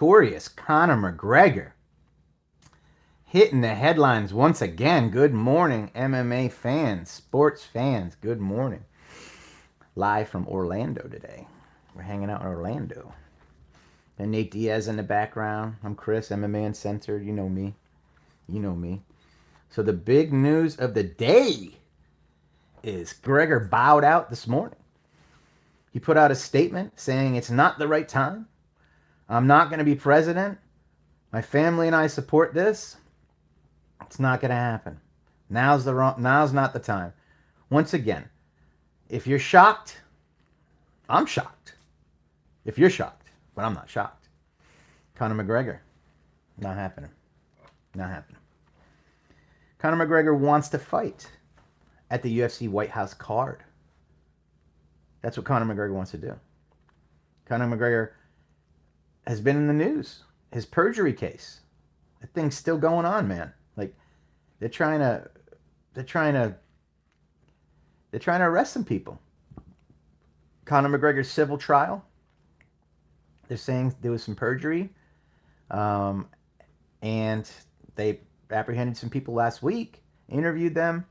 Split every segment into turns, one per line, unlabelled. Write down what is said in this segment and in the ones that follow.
Victorious Conor McGregor hitting the headlines once again. Good morning, MMA fans, sports fans. Good morning. Live from Orlando today. We're hanging out in Orlando. And Nate Diaz in the background. I'm Chris, MMA Uncensored. You know me. You know me. So the big news of the day is Gregor bowed out this morning. He put out a statement saying it's not the right time. I'm not going to be president. My family and I support this. It's not going to happen. Now's not the time. Once again, if you're shocked, I'm shocked. If you're shocked, but I'm not shocked. Conor McGregor, not happening. Not happening. Conor McGregor wants to fight at the UFC White House card. That's what Conor McGregor wants to do. Conor McGregor has been in the news. His perjury case. That thing's still going on, man. Like they're trying to arrest some people. Conor McGregor's civil trial. They're saying there was some perjury, and they apprehended some people last week, interviewed them.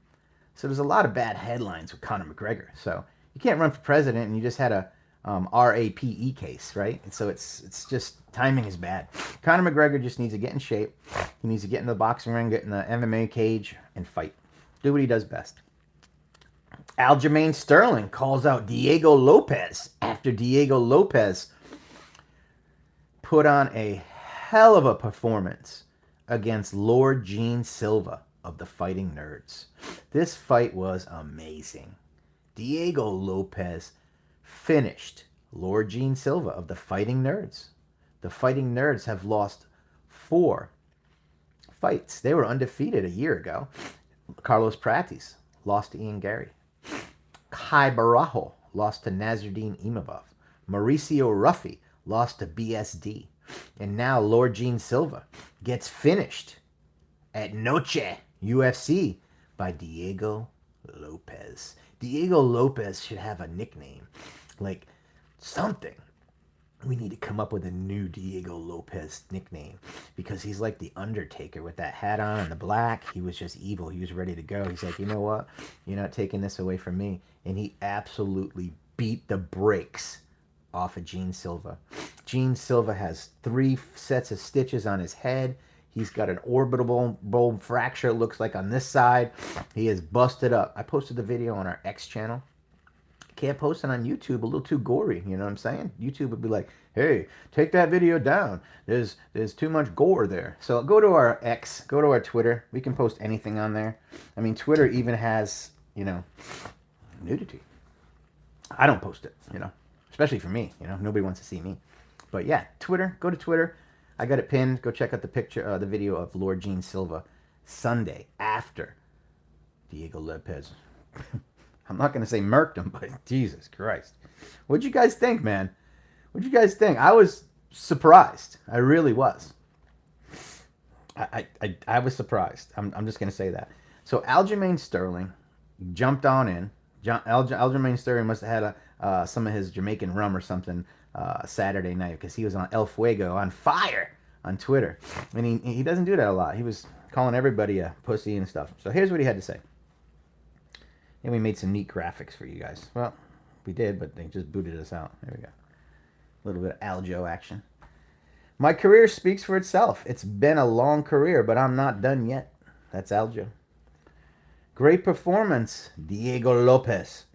So there's a lot of bad headlines with Conor McGregor. So you can't run for president and you just had a RAPE case, right? And so it's just timing is bad. Conor McGregor just needs to get in shape. He needs to get in the boxing ring, get in the MMA cage, and fight. Do what he does best. Aljamain Sterling calls out Diego Lopez after Diego Lopez put on a hell of a performance against Lord Gene Silva of the Fighting Nerds. This fight was amazing. Diego Lopez finished Lord Gene Silva of the Fighting Nerds. The Fighting Nerds have lost 4 fights. They were undefeated a year ago. Carlos Pratis lost to Ian Gary. Kai Barajo lost to Nasruddin Imavov. Mauricio Ruffy lost to BSD. And now Lord Gene Silva gets finished at Noche UFC by Diego Lopez. Diego Lopez should have a nickname, like something. We need to come up with a new Diego Lopez nickname because he's like the Undertaker with that hat on and the black. He was just evil. He was ready to go. He's like, you know what? You're not taking this away from me. And he absolutely beat the brakes off of Gene Silva. Gene Silva has 3 sets of stitches on his head. He's got an orbital bone fracture, it looks like, on this side. He is busted up. I posted the video on our X channel. Can't post it on YouTube, a little too gory, you know what I'm saying? YouTube would be like, hey, take that video down. There's too much gore there. So go to our X, go to our Twitter. We can post anything on there. I mean, Twitter even has, nudity. I don't post it, especially for me, nobody wants to see me. But yeah, Twitter, go to Twitter. I got it pinned. Go check out the video of Lord Gene Silva Sunday after Diego Lopez. I'm not going to say murked him, but Jesus Christ. What'd you guys think, man? What'd you guys think? I was surprised. I really was. I was surprised. I'm just going to say that. So Aljamain Sterling jumped on in. Aljamain Sterling must have had some of his Jamaican rum or something Saturday night because he was on El Fuego on fire on Twitter. And he doesn't do that a lot. He was calling everybody a pussy and stuff. So here's what he had to say. And we made some neat graphics for you guys. Well, we did, but they just booted us out. There we go. A little bit of Aljo action. My career speaks for itself. It's been a long career, but I'm not done yet. That's Aljo. Great performance, Diego Lopez.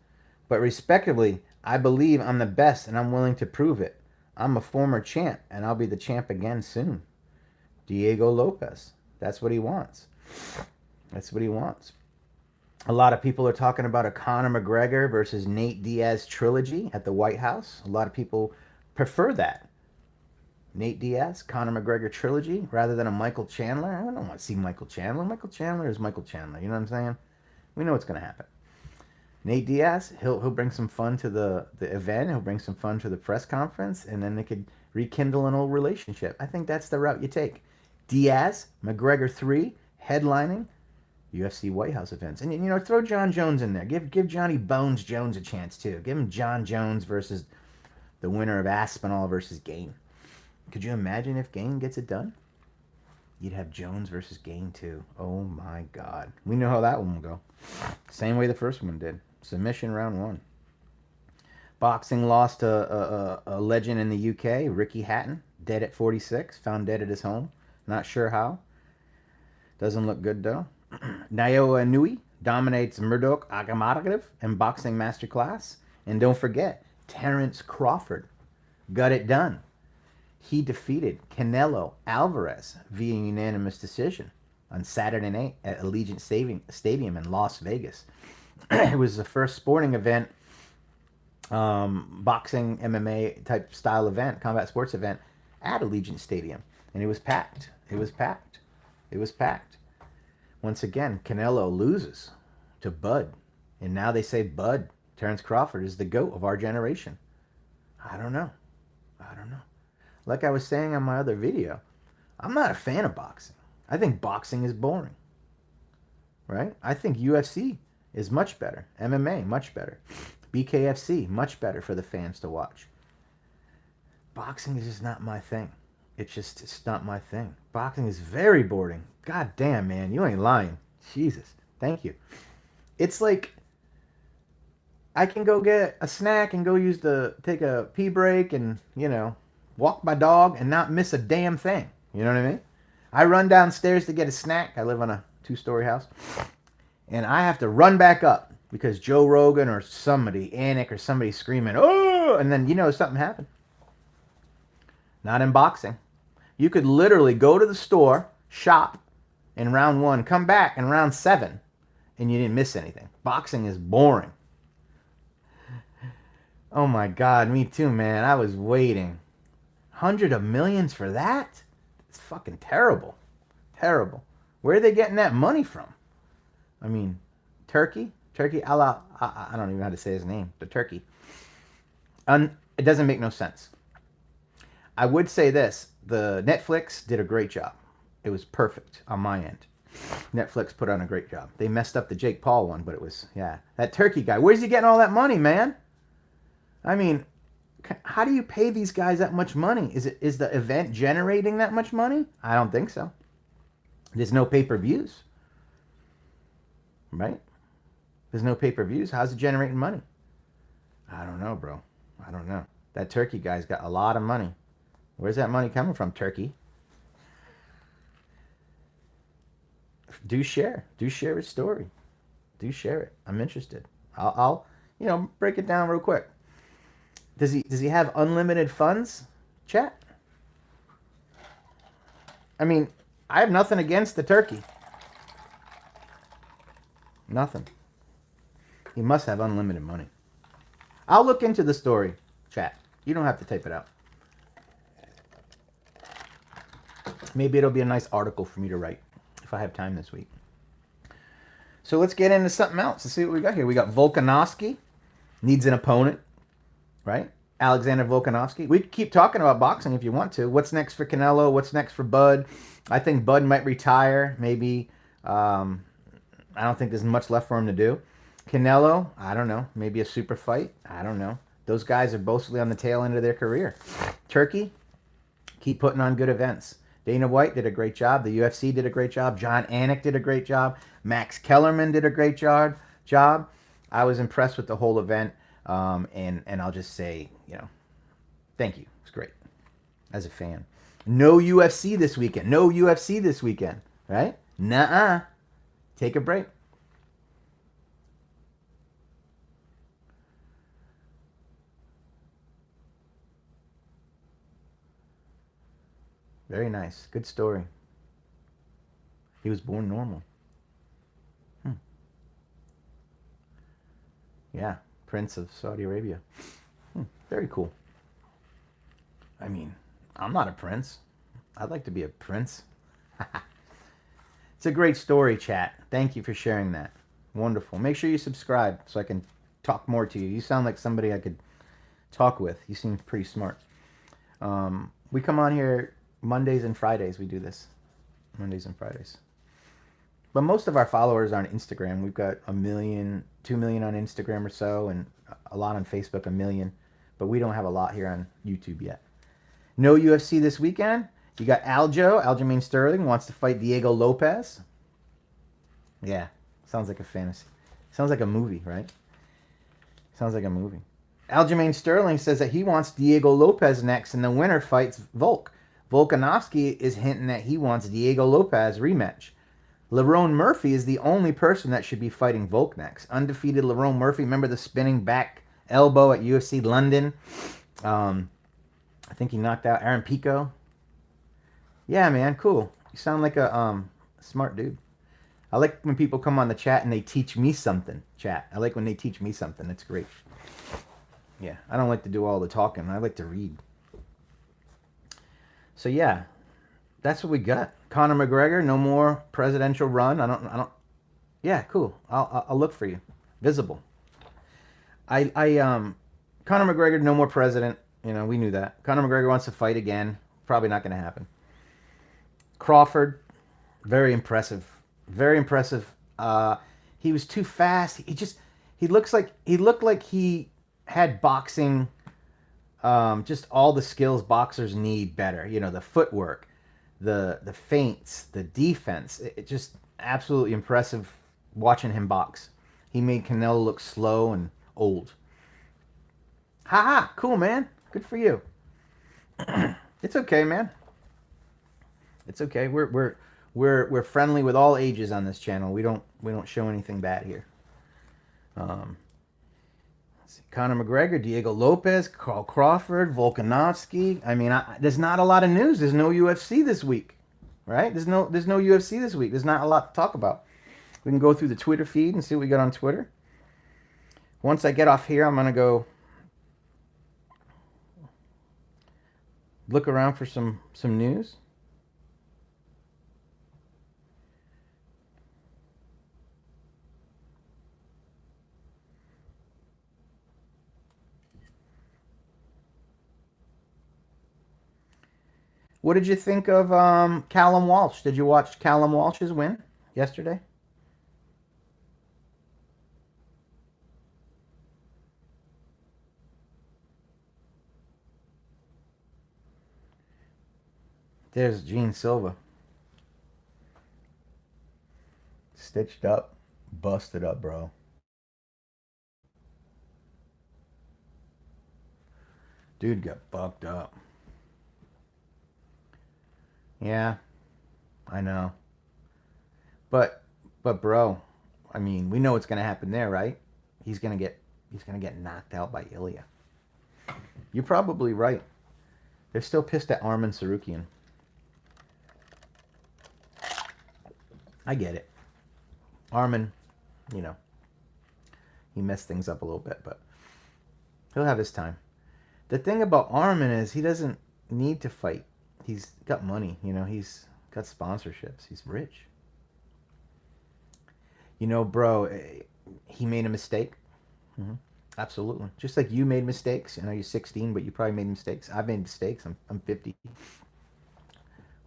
But respectively, I believe I'm the best and I'm willing to prove it. I'm a former champ and I'll be the champ again soon. Diego Lopez. That's what he wants. That's what he wants. A lot of people are talking about a Conor McGregor versus Nate Diaz trilogy at the White House. A lot of people prefer that. Nate Diaz, Conor McGregor trilogy rather than a Michael Chandler. I don't want to see Michael Chandler. Michael Chandler is Michael Chandler. You know what I'm saying? We know what's going to happen. Nate Diaz, he'll bring some fun to the event. He'll bring some fun to the press conference, and then they could rekindle an old relationship. I think that's the route you take. Diaz, McGregor 3, headlining UFC White House events. And, throw John Jones in there. Give Johnny Bones Jones a chance, too. Give him John Jones versus the winner of Aspinall versus Game. Could you imagine if Gane gets it done? You'd have Jones versus Gane too. Oh my God. We know how that one will go. Same way the first one did. Submission round 1. Boxing lost a legend in the UK, Ricky Hatton, dead at 46, found dead at his home. Not sure how. Doesn't look good though. Naoya Inoue dominates Murdoch Agamadov in boxing masterclass. And don't forget, Terrence Crawford got it done. He defeated Canelo Alvarez via unanimous decision on Saturday night at Allegiant Stadium in Las Vegas. It was the first sporting event, boxing, MMA type style event, combat sports event at Allegiant Stadium. And it was packed. It was packed. It was packed. Once again, Canelo loses to Bud. And now they say Bud, Terrence Crawford, is the GOAT of our generation. I don't know. I don't know. Like I was saying on my other video, I'm not a fan of boxing. I think boxing is boring. Right? I think UFC is much better. MMA, much better. BKFC, much better for the fans to watch. Boxing is just not my thing. It's not my thing. Boxing is very boring. God damn, man. You ain't lying. Jesus. Thank you. It's like I can go get a snack and go take a pee break and, walk my dog and not miss a damn thing. You know what I mean? I run downstairs to get a snack. I live on a 2-story house. And I have to run back up because Joe Rogan or somebody, Anik or somebody screaming, oh, and then something happened. Not in boxing. You could literally go to the store, shop in round 1, come back in round 7, and you didn't miss anything. Boxing is boring. Oh my God, me too, man. I was waiting. 100 of millions for that? It's fucking terrible. Terrible. Where are they getting that money from? I mean, Turkey? I don't even know how to say his name. The Turkey. It doesn't make no sense. I would say this. The Netflix did a great job. It was perfect on my end. Netflix put on a great job. They messed up the Jake Paul one, but it was, yeah. That Turkey guy, where's he getting all that money, man? I mean, how do you pay these guys that much money? Is the event generating that much money? I don't think so. There's no pay-per-views. Right? There's no pay-per-views. How's it generating money? I don't know, bro. I don't know. That Turkey guy's got a lot of money. Where's that money coming from, Turkey? Do share his story. Do share it. I'm interested. I'll break it down real quick. Does he have unlimited funds, chat? I mean, I have nothing against the Turkey. Nothing. He must have unlimited money. I'll look into the story, chat. You don't have to type it out. Maybe it'll be a nice article for me to write if I have time this week. So let's get into something else. Let's see what we got here. We got Volkanovski. Needs an opponent. Right? Alexander Volkanovski. We keep talking about boxing if you want to. What's next for Canelo? What's next for Bud? I think Bud might retire. Maybe. I don't think there's much left for him to do. Canelo, I don't know. Maybe a super fight. I don't know. Those guys are mostly on the tail end of their career. Turkey, keep putting on good events. Dana White did a great job. The UFC did a great job. John Anik did a great job. Max Kellerman did a great job. I was impressed with the whole event. And I'll just say, thank you. It's great. As a fan. No UFC this weekend. No UFC this weekend. Right? Nuh-uh. Take a break. Very nice. Good story. He was born normal. Yeah. Prince of Saudi Arabia. Very cool. I mean, I'm not a prince. I'd like to be a prince. It's a great story, chat. Thank you for sharing that. Wonderful. Make sure you subscribe so I can talk more to you. You sound like somebody I could talk with. You seem pretty smart. We come on here Mondays and Fridays. We do this. Mondays and Fridays. But most of our followers are on Instagram. We've got 1 million, 2 million on Instagram or so, and a lot on Facebook, 1 million. But we don't have a lot here on YouTube yet. No UFC this weekend. You got Aljamain Sterling wants to fight Diego Lopez. Yeah, sounds like a fantasy. Sounds like a movie, right? Sounds like a movie. Aljamain Sterling says that he wants Diego Lopez next, and the winner fights Volk. Volkanovski is hinting that he wants Diego Lopez rematch. Lerone Murphy is the only person that should be fighting Volk next. Undefeated Lerone Murphy. Remember the spinning back elbow at UFC London? I think he knocked out Aaron Pico. Yeah, man, cool. You sound like a smart dude. I like when people come on the chat and they teach me something. Chat. I like when they teach me something. It's great. Yeah, I don't like to do all the talking. I like to read. So yeah, that's what we got. Conor McGregor, no more presidential run. I don't. Yeah, cool. I'll look for you. Visible. Conor McGregor, no more president. You know, we knew that. Conor McGregor wants to fight again. Probably not going to happen. Crawford, very impressive. Very impressive. He was too fast. He looked like he had boxing, just all the skills boxers need better. You know, the footwork, the feints, the defense. It just absolutely impressive watching him box. He made Canelo look slow and old. Haha, cool, man. Good for you. It's okay, man. It's okay. We're friendly with all ages on this channel. We don't show anything bad here. Let's see. Conor McGregor, Diego Lopez, Carl Crawford, Volkanovski. I mean, there's not a lot of news. There's no UFC this week, right? There's no UFC this week. There's not a lot to talk about. We can go through the Twitter feed and see what we got on Twitter. Once I get off here, I'm gonna go look around for some news. What did you think of Callum Walsh? Did you watch Callum Walsh's win yesterday? There's Gene Silva. Stitched up, busted up, bro. Dude got fucked up. Yeah, I know. But bro, I mean, we know what's gonna happen there, right? He's gonna get knocked out by Ilya. You're probably right. They're still pissed at Arman Sarukian. I get it. Arman, you know, he messed things up a little bit, but he'll have his time. The thing about Arman is he doesn't need to fight. He's got money, you know, he's got sponsorships. He's rich. You know, bro, he made a mistake. Mm-hmm. Absolutely. Just like you made mistakes. I know you're 16, but you probably made mistakes. I've made mistakes. I'm 50.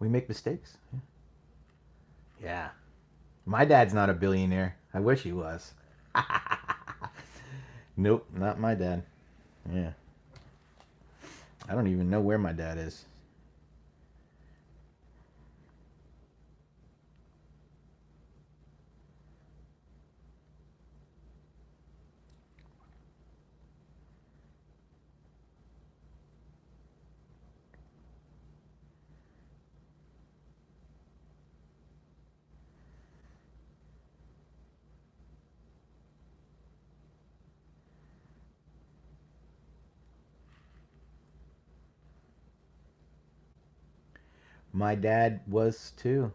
We make mistakes. Yeah. Yeah. My dad's not a billionaire. I wish he was. Nope, not my dad. Yeah. I don't even know where my dad is. My dad was too.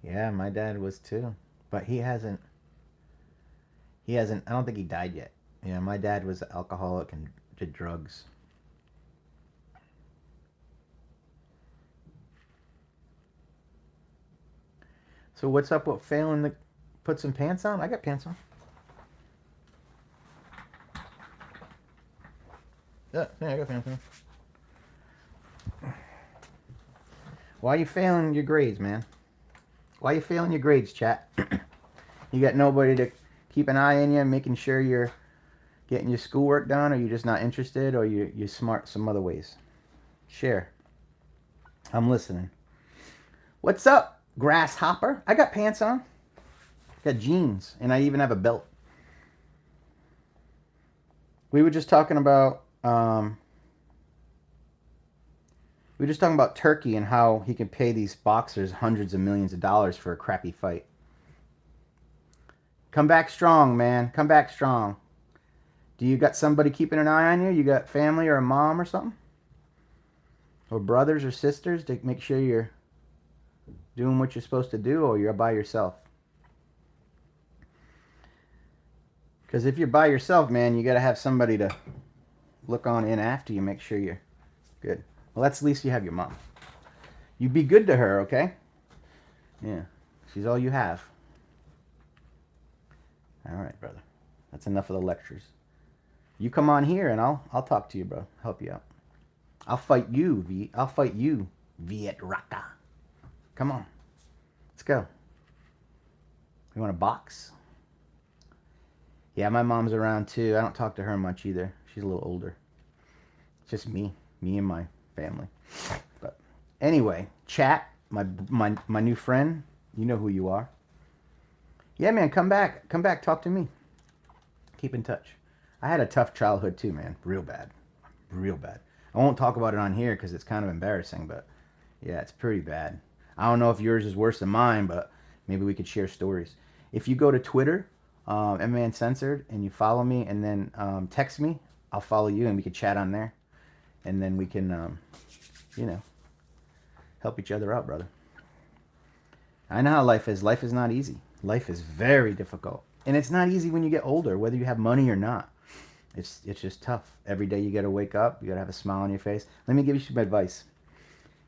Yeah, my dad was too. But he hasn't I don't think he died yet. Yeah, my dad was an alcoholic and did drugs. So what's up with failing to put some pants on? I got pants on. Yeah, I got pants on. Why are you failing your grades, man? Why are you failing your grades, chat? You got nobody to keep an eye on you, making sure you're getting your schoolwork done, or you're just not interested, or you're smart some other ways. Share. I'm listening. What's up, grasshopper? I got pants on. Got jeans, and I even have a belt. We were just talking about Turkey and how he can pay these boxers hundreds of millions of dollars for a crappy fight. Come back strong, man. Come back strong. Do you got somebody keeping an eye on you? You got family or a mom or something? Or brothers or sisters to make sure you're doing what you're supposed to do, or you're by yourself? Because if you're by yourself, man, you got to have somebody to look on in after you, make sure you're good. Well, that's at least you have your mom. You be good to her, okay? Yeah. She's all you have. All right, brother. That's enough of the lectures. You come on here and I'll talk to you, bro. Help you out. I'll fight you, Viet Raka. Come on. Let's go. You want to box? Yeah, my mom's around too. I don't talk to her much either. She's a little older. It's just me and my family. But anyway, chat, my new friend, you know who you are. Yeah, man, come back, talk to me. Keep in touch. I had a tough childhood too, man. Real bad. I won't talk about it on here because it's kind of embarrassing, but yeah, it's pretty bad. I don't know if yours is worse than mine, but maybe we could share stories. If you go to Twitter, MMA Uncensored, and you follow me, and then text me, I'll follow you, and we can chat on there, and then we can, help each other out, brother. I know how life is. Life is not easy. Life is very difficult, and it's not easy when you get older, whether you have money or not. It's just tough. Every day you got to wake up. You got to have a smile on your face. Let me give you some advice.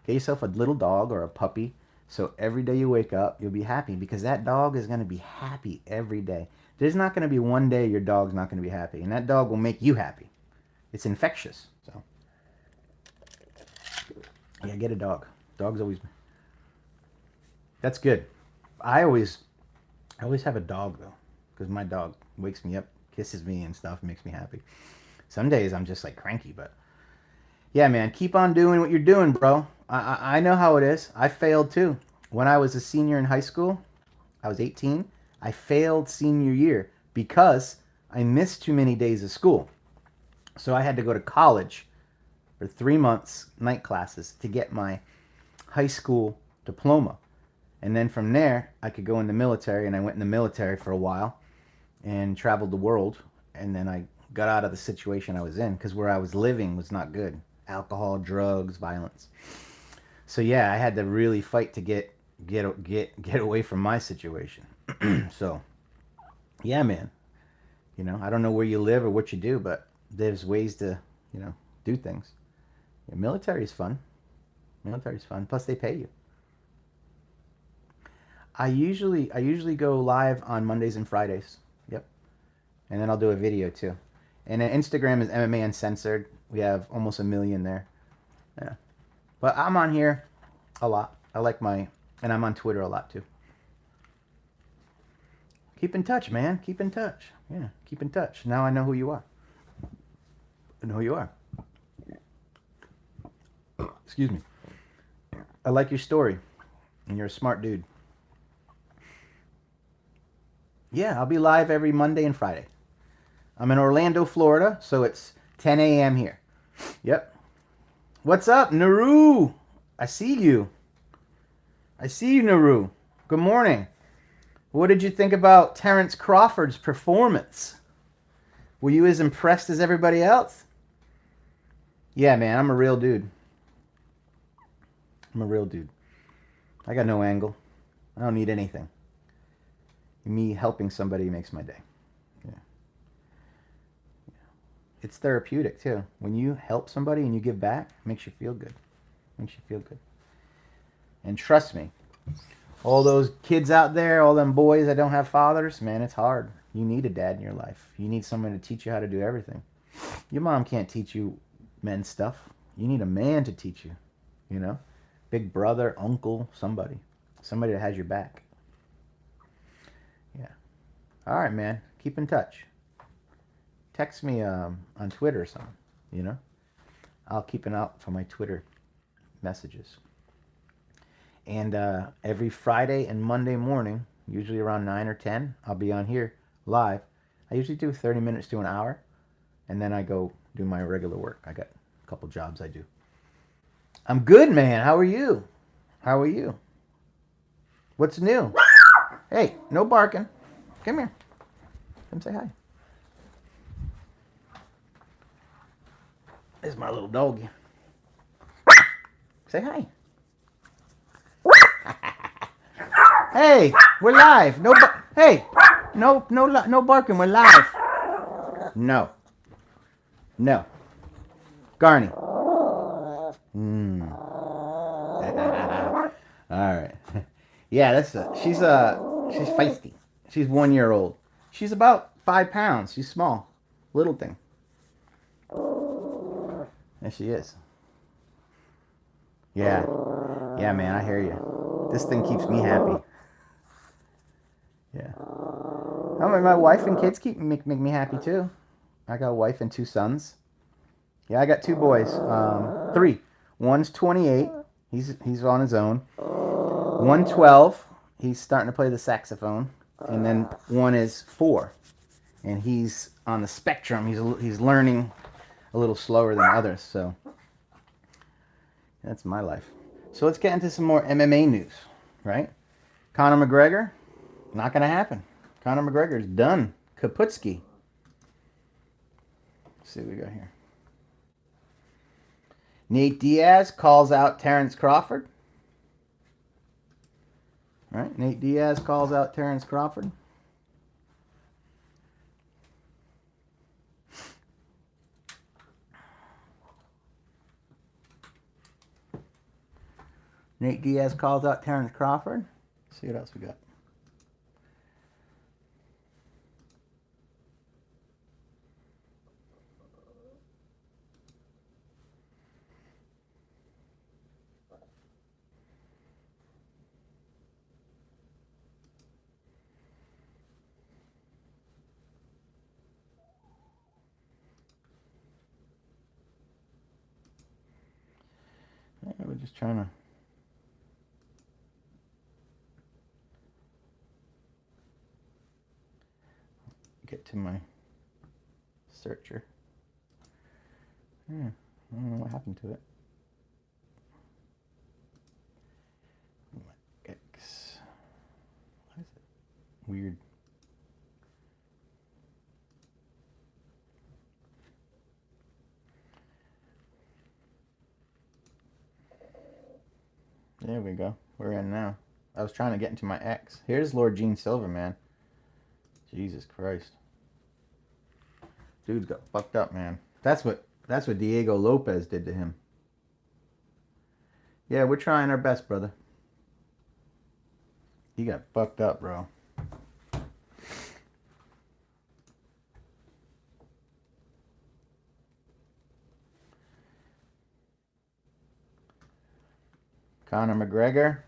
Get yourself a little dog or a puppy, so every day you wake up, you'll be happy, because that dog is going to be happy every day. There's not going to be one day your dog's not going to be happy, and that dog will make you happy. It's infectious. So, yeah, get a dog. Dogs always. That's good. I always have a dog though, because my dog wakes me up, kisses me and stuff, makes me happy. Some days I'm just like cranky, but yeah, man, keep on doing what you're doing, bro. I know how it is. I failed too. When I was a senior in high school, I was 18. I failed senior year because I missed too many days of school. So I had to go to college for 3 months, night classes, to get my high school diploma. And then from there, I could go in the military, and I went in the military for a while and traveled the world. And then I got out of the situation I was in, because where I was living was not good. Alcohol, drugs, violence. So yeah, I had to really fight to get away from my situation. So yeah, man. I don't know where you live or what you do, but there's ways to, do things. The military is fun. Plus they pay you. I usually go live on Mondays and Fridays. Yep. And then I'll do a video too. And then Instagram is MMA Uncensored. We have almost 1 million there. Yeah. But I'm on here a lot. And I'm on Twitter a lot too. Keep in touch, man. Keep in touch. Yeah, keep in touch. Now I know who you are. Excuse me. I like your story. And you're a smart dude. Yeah, I'll be live every Monday and Friday. I'm in Orlando, Florida, so it's 10 a.m. here. Yep. What's up, Naru? I see you, Naru. Good morning. What did you think about Terrence Crawford's performance? Were you as impressed as everybody else? Yeah, man, I'm a real dude. I got no angle. I don't need anything. Me helping somebody makes my day. Yeah. It's therapeutic too. When you help somebody and you give back, it makes you feel good. And trust me, all those kids out there, all them boys that don't have fathers, man, it's hard. You need a dad in your life. You need someone to teach you how to do everything. Your mom can't teach you men's stuff. You need a man to teach you, Big brother, uncle, somebody that has your back. Yeah. All right, man. Keep in touch. Text me on Twitter or something, I'll keep an eye out for my Twitter messages. And every Friday and Monday morning, usually around 9 or 10, I'll be on here live. I usually do 30 minutes to an hour, and then I go do my regular work. I got a couple jobs I do. I'm good, man. How are you? How are you? What's new? Hey, no barking. Come here. Come say hi. This is my little doggy. Say hi. Hey, we're live. Hey, no barking. We're live. No. Garney. All right. Yeah, she's feisty. She's 1 year old. She's about 5 pounds. She's small, little thing. There she is. Yeah, man. I hear you. This thing keeps me happy. Yeah. I mean, my wife and kids make me happy too. I got a wife and 2 sons. Yeah, I got 2 boys. 3. One's 28. He's on his own. 112. He's starting to play the saxophone, and then one is 4, and he's on the spectrum. He's learning a little slower than others. So that's my life. So let's get into some more MMA news, right? Conor McGregor, not gonna happen. Conor McGregor's done. Kaputski. Let's see what we got here. Nate Diaz calls out Terrence Crawford. Right? Nate Diaz calls out Terrence Crawford. Nate Diaz calls out Terrence Crawford. Let's see what else we got. Yeah, we're just trying to get to my searcher. Yeah, I don't know what happened to it. X. Why is it weird? There we go. We're in now. I was trying to get into my X. Here's Lord Gene Silver, man. Jesus Christ. Dude's got fucked up, man. That's what Diego Lopez did to him. Yeah, we're trying our best, brother. He got fucked up, bro. Conor McGregor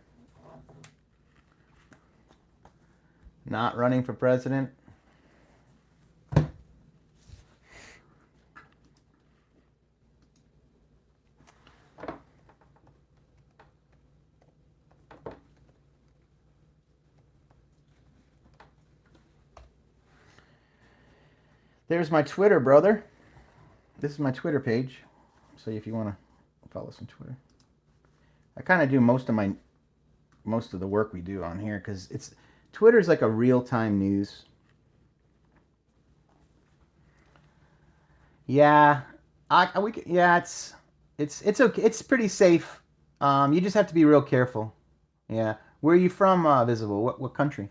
not running for president. There's my Twitter, brother. This is my Twitter page. So if you want to follow us on Twitter. I kind of do most of the work we do on here because Twitter's like a real-time news. Yeah, it's okay. It's pretty safe. You just have to be real careful. Yeah. Where are you from, Visible? What country?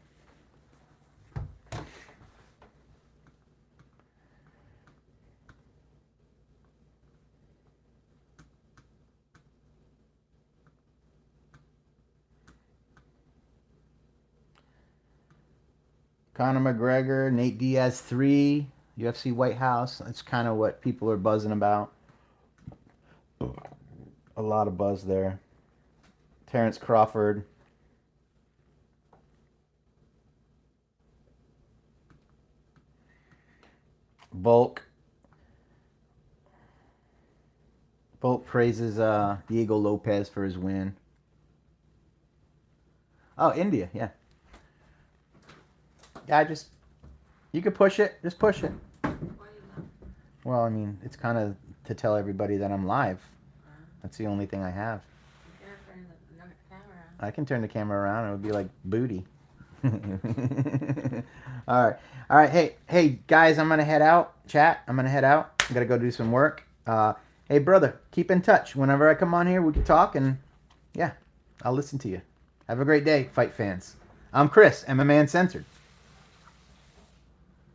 Conor McGregor, Nate Diaz 3, UFC White House. That's kind of what people are buzzing about. A lot of buzz there. Terrence Crawford. Volk. Bolt praises Diego Lopez for his win. Oh, India, yeah. Yeah, you could push it. Just push it. Well, I mean, it's kind of to tell everybody that I'm live. That's the only thing I have. I can turn the camera around. It would be like booty. All right. All right. Hey, guys, I'm going to head out. Chat, I'm going to head out. I got to go do some work. Hey, brother, keep in touch. Whenever I come on here, we can talk, and yeah, I'll listen to you. Have a great day, fight fans. I'm Chris, MMA Uncensored.